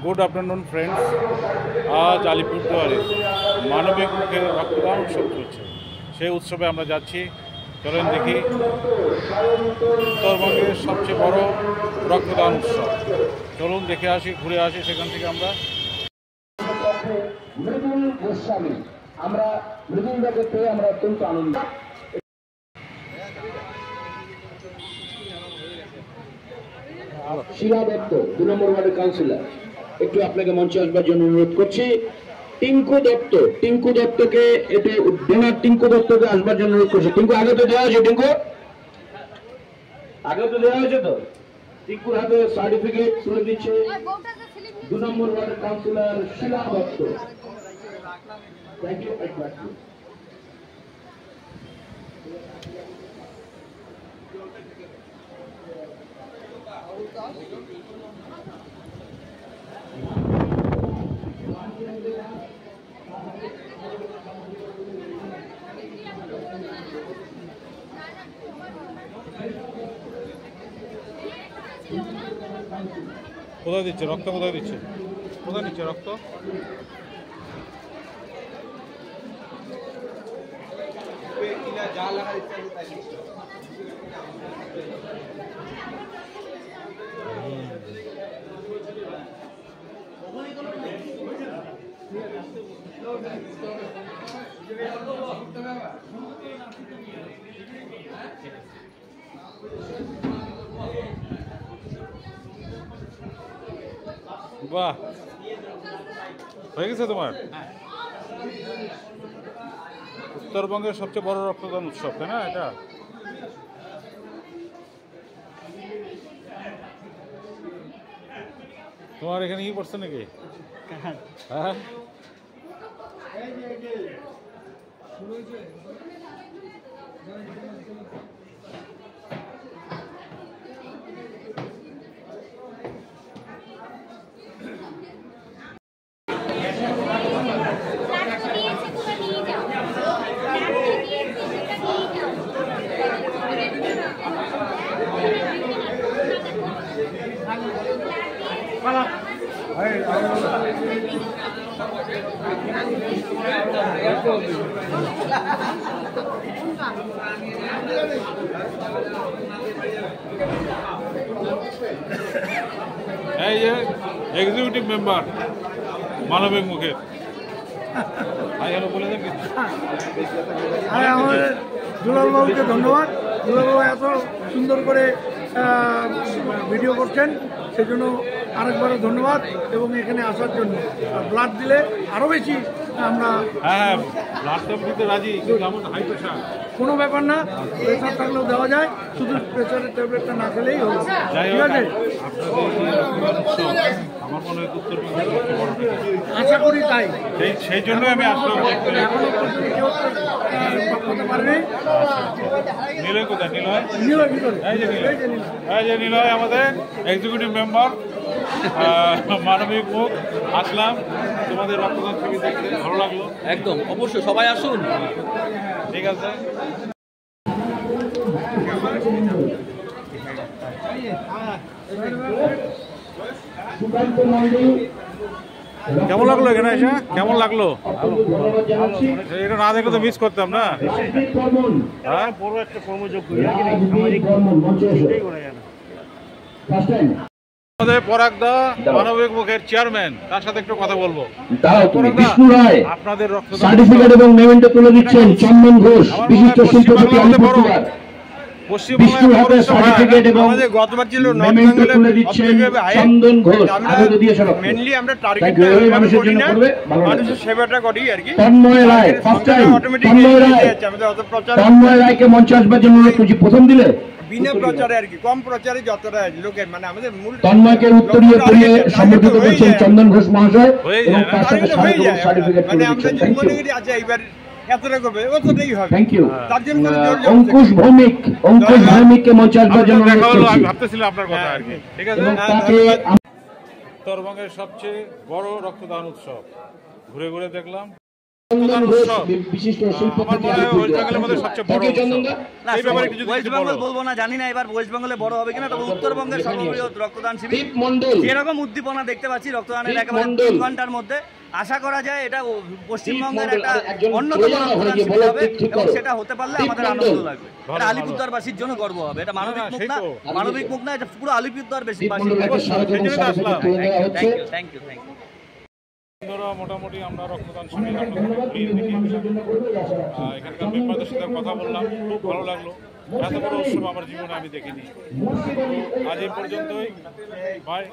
Good afternoon friends. आज আলিপুরদুয়ারে মানবিক মুখে রক্তদান উৎসব চলছে। সেই উৎসবে আমরা যাচ্ছি। চলেন দেখি উত্তরবঙ্গের সবচেয়ে বড় রক্তদান উৎসব। চলুন দেখে আসি, ঘুরে আসি সেখান থেকে আমরা। মৃদুল গোস্বামী, আমরা মৃদুলদাকে পেয়ে আমরা অত্যন্ত আনন্দ। শিলা দত্ত 2 নম্বর ওয়ার্ডের কাউন্সিলর, একটু আপনাকে মঞ্চে আসবার জন্য অনুরোধ করছি। টিঙ্কু দত্তকে এটা ডোনার টিঙ্কু দত্তকে আসবার জন্য অনুরোধ করছি। টিঙ্কু আগে তো দেওয়া হয়েছে, আগে তো দেওয়া হয়েছে তো। টিঙ্কুর হাতে সার্টিফিকেট তুলে দিচ্ছে 2 নম্বর ওয়ার্ডের councillor Shila Dutta. Thank you. কোথায় দিচ্ছে রক্ত? কোথায় দিচ্ছে? কোথায় নিচ্ছে রক্ত? বাহ, হয়ে গেছে তোমার? উত্তরবঙ্গের সবচেয়ে বড় রক্তদান উৎসব, তাই না এটা? তোমার এখানে কি করছে নাকি? হ্যাঁ, এই যে এক্সিকিউটিভ মেম্বার মানবিক মুখের বলে দেন কিছু। আমাদের দুলালবাবুকে ধন্যবাদ। দুলালবাবু এত সুন্দর করে ভিডিও করছেন, সেজন্য আরেকবারও ধন্যবাদ। এবং এখানে আসার জন্য ব্লাড দিলে আরও বেশি আমরা ব্লাড তো দিতে রাজি, কিন্তু আমার হাই প্রেশার। কোনো ব্যাপার না, প্রেশার থাকলেও দেওয়া যায়, শুধু প্রেশারের ট্যাবলেটটা না খেলেই হবে। ঠিক আছে, আমার মনে হয় উত্তরবঙ্গের আশা করি তাই। সেই জন্য আমি আসলাম। এখনো পর্যন্ত কেউ করতে পারেনি। নিলয় কোথায়? নিলয় ভিতরে, এই যে নিলয় আমাদের এক্সিকিউটিভ মেম্বার মানবিক মুখ। আসলাম তোমাদের রক্তদান শিবির দেখতে, ভালো লাগলো। একদম, অবশ্যই সবাই আসুন। ঠিক আছে। কেমন লাগলো এখানে এসে? কেমন লাগলো? এটা না দেখলে তো মিস করতাম না। হ্যাঁ, বড় একটা কর্মযোগ্য আমাদের পরাগদা মানবিক মুখের চেয়ারম্যান, তার সাথে একটু কথা বলবো। আপনাদের সার্টিফিকেট এবং মেমেন্টো তুলে দিচ্ছেন চন্দন ঘোষ, বিশিষ্ট শিল্পপতি আলিপুরদুয়ার। গতবার ছিল মেনলি আমরা মানুষের সেবাটা করি আর কি। মঞ্চে আসবার জন্য প্রথম দিলে বিনা প্রচারে আর কি, কম প্রচারে যতটা লোকের মানে আমাদের মূল তন্ময়কে উত্তরীয় পরিয়ে সম্মানিত করছেন চন্দন ঘোষ মহাশয় এবং তার সাথে সার্টিফিকেট তুলে দিচ্ছেন। Thank you. আচ্ছা, এইবার এতটা করবে, অতটাই হবে। Thank you. তার জন্য অঙ্কুশ ভৌমিককে মঞ্চে আসবার জন্য আমি ভাবতেছিলাম আপনার কথা আর কি। ঠিক আছে। উত্তরবঙ্গের সবচেয়ে বড় রক্তদান উৎসব ঘুরে ঘুরে দেখলাম। চন্দন ঘোষ বিশিষ্ট আমার শিল্পপতি মনে হয় ওয়েস্ট বেঙ্গলের মধ্যে সবচেয়ে বড় উৎসব। না, এই ব্যাপারে কিছু ওয়েস্ট বেঙ্গল বলবো না, জানি না এবার ওয়েস্ট বেঙ্গলে বড় হবে কিনা, তবে উত্তরবঙ্গের সর্ববৃহৎ রক্তদান শিবির দীপ মণ্ডল যেরকম উদ্দীপনা দেখতে পাচ্ছি রক্তদানের দীপ একেবারে মণ্ডল। 3 ঘন্টার মধ্যে, আশা করা যায় এটা পশ্চিমবঙ্গের দীপ একটা মণ্ডল, একজন অন্যতম প্রয়োজন রক্তদান হয় যে শিবির বলো, হবে ঠিক এবং করো। সেটা হতে পারলে দীপ আমাদের মণ্ডল। আনন্দ লাগবে। ভালো, এটা ভালো। আলিপুরদুয়ারবাসীর জন্য গর্ব হবে, এটা মানবিক না, মুখ সেই না, তো। মানবিক মুখ না, এটা পুরো আলিপুরদুয়ারবাসীর দীপ মণ্ডলকে স্বাগত এবং সার্টিফিকেট তুলে দেওয়া হচ্ছে। Thank you. বন্ধুরা, মোটামুটি আমরা রক্তদান শিবির আপনাদের ঘুরিয়ে দেখিয়েছিলাম। এখানকার মেম্বারদের সাথে কথা বললাম, খুব ভালো লাগলো। এত বড় উৎসব আমার জীবনে আমি দেখিনি। তো আজ এই পর্যন্তই, বাই।